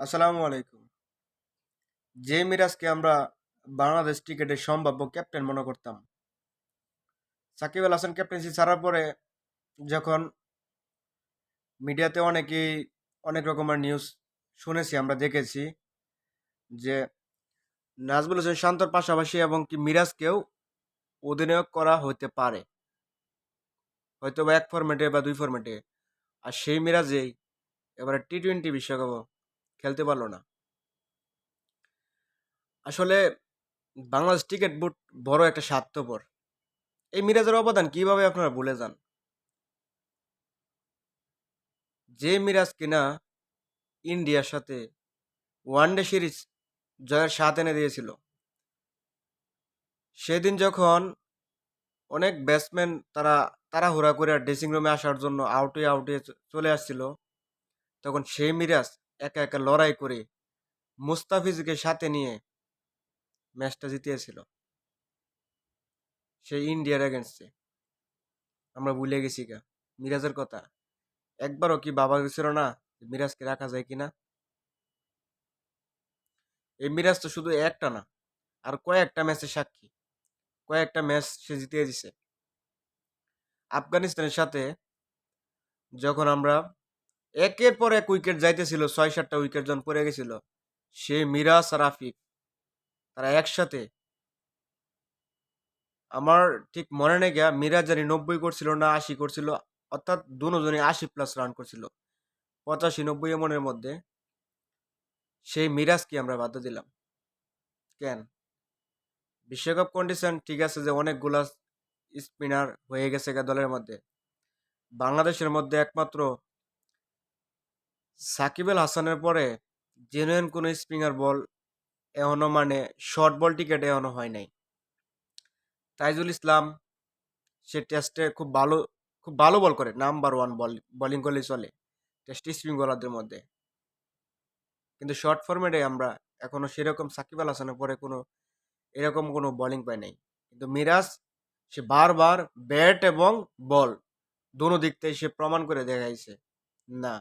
আসসালামু আলাইকুম। যে মিরাজকে আমরা বাংলাদেশ ক্রিকেটের সম্ভাব্য ক্যাপ্টেন মনে করতাম, সাকিব আল হাসান ক্যাপ্টেন্সি ছাড়ার পরে যখন মিডিয়াতে অনেক রকমের নিউজ শুনেছি, আমরা দেখেছি যে নাজমুল হোসেন শান্তর পাশাপাশি এবং কি মিরাজকেও অধিনায়ক করা হতে পারে, হয়তো বা এক ফরম্যাটে বা দুই ফরম্যাটে। আর সেই মিরাজেই এবারে টি-20 বিশ্বকাপও খেলতে পারলো না। আসলে বাংলাদেশ ক্রিকেট বোর্ড বড় একটা স্বার্থপর। এই মিরাজের অবদান কিভাবে আপনারা ভুলে যান? যে মিরাজ কিনা ইন্ডিয়ার সাথে ওয়ানডে সিরিজ জয়ের স্বাদ এনে দিয়েছিল, সেদিন যখন অনেক ব্যাটসম্যান তাড়াহুড়া করে ড্রেসিং রুমে আসার জন্য আউটে আউটে চলে আসছিল, তখন সেই মিরাজ একা একা লড়াই করে মুস্তাফিজকে সাথে নিয়ে ম্যাচটা জিতিয়েছিল সেই ইন্ডিয়ার এগেনস্টে। আমরা ভুলে গেছি গা মিরাজের কথা? একবারও কি ভাবা গেছিল না যে মিরাজকে রাখা যায় কিনা? এই মিরাজ তো শুধু একটা না, আর কয়েকটা ম্যাচের সাক্ষী। কয়েকটা ম্যাচ সে জিতিয়ে দিছে। আফগানিস্তানের সাথে যখন আমরা একের পর এক উইকেট যাইতেছিল, 6-7টা উইকেট যখন পড়ে গেছিল, সে মিরাজ আর আফিফ তারা একসাথে, আমার ঠিক মনে নেই গিয়া, মিরাজ জানি 90 করছিল না 80 করছিল, অর্থাৎ দুজনই 80+ রান করছিল 85-90 এমনের মধ্যে। সেই মিরাজকে আমরা বাদ দিলাম কেন? বিশ্বকাপ কন্ডিশন ঠিক আছে যে অনেকগুলা স্পিনার হয়ে গেছে গা দলের মধ্যে, বাংলাদেশের মধ্যে একমাত্র সাকিব আল হাসানের পরে জেনুইন কোন স্পিনার বল এখনো, মানে শর্ট বল টিকেট এখনো হয় নাই। তাইজুল ইসলাম সে টেস্টে খুব ভালো বল করে, নাম্বার ওয়ান বোলিং করলেই চলে টেস্ট স্পিন বোলারদের মধ্যে। কিন্তু শর্ট ফরম্যাটে আমরা এখনো সেরকম সাকিব আল হাসানের পরে এরকম কোনো বোলিং পাই নাই। কিন্তু মিরাজ সে বারবার ব্যাট এবং বল দোনো দিক থেকে সে প্রমাণ করে দেখাইছে। না,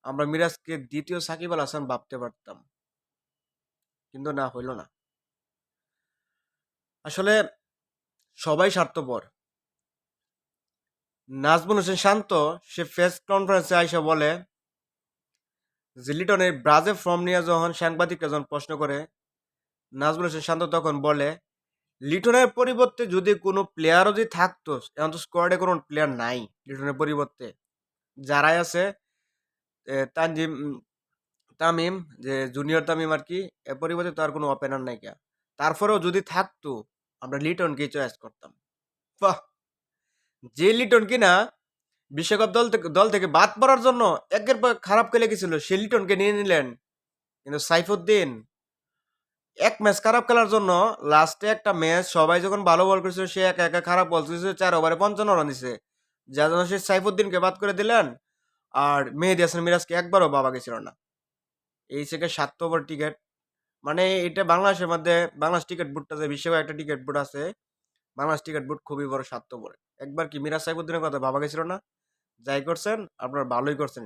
আমরা মিরাজকে দ্বিতীয় সাকিব আল হাসান ভাবতে পারতাম, কিন্তু না, হইল না। আসলে সবাই স্বার্থপর। নাজমুল হোসেন শান্ত সে প্রেস কনফারেন্সে আইসা বলে যে লিটনের ব্রাজে ফর্ম নিয়ে যখন সাংবাদিকরা যখন প্রশ্ন করে, নাজমুল হোসেন শান্ত তখন বলে লিটনের পরিবর্তে যদি কোনো প্লেয়ারও যদি থাকতো, এখন তো স্কোয়াডে কোনো প্লেয়ার নাই লিটনের পরিবর্তে, যারাই আছে তানজিম তামিম, যে জুনিয়র তামিম আর কি, এর পরিবর্তে তো আর কোনো ওপেনার নাই কে। তারপরেও যদি থাকতো আমরা লিটনকে চয়েস করতাম। বাহ! যে লিটন কিনা বিশ্বকাপ দল থেকে বাদ পড়ার জন্য একের পর খারাপ খেলে গেছিল, সে লিটনকে নিয়ে নিলেন। কিন্তু সাইফুদ্দিন এক ম্যাচ খারাপ খেলার জন্য, লাস্টে একটা ম্যাচ সবাই যখন ভালো বল করেছিল, সে একা একা খারাপ বল করেছিল, 4 ওভারে 55 রান দিছে, যার জন্য সে সাইফুদ্দিনকে বাদ করে দিলেন। আর মেহেদী হাসান মিরাজকে একবারও ভাবা গেছিল না। এই থেকে 7 ওভার টিকিট, মানে এটা বাংলাদেশের মধ্যে বাংলাদেশ টিকিট বোর্ডটা যে বিশ্বকাপ একটা টিকিট বোর্ড আছে, বাংলাদেশ টিকিট বোর্ড খুবই বড় 7 ওভার। একবার কি মিরাজ সাইফুদ্দিনের কথা ভাবা গেছিল না? যাই করছেন আপনারা ভালোই করছেন,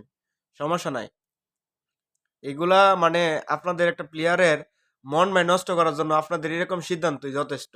সমস্যা নাই। এগুলা মানে আপনাদের একটা প্লেয়ারের মন নষ্ট করার জন্য আপনাদের এরকম সিদ্ধান্তই যথেষ্ট।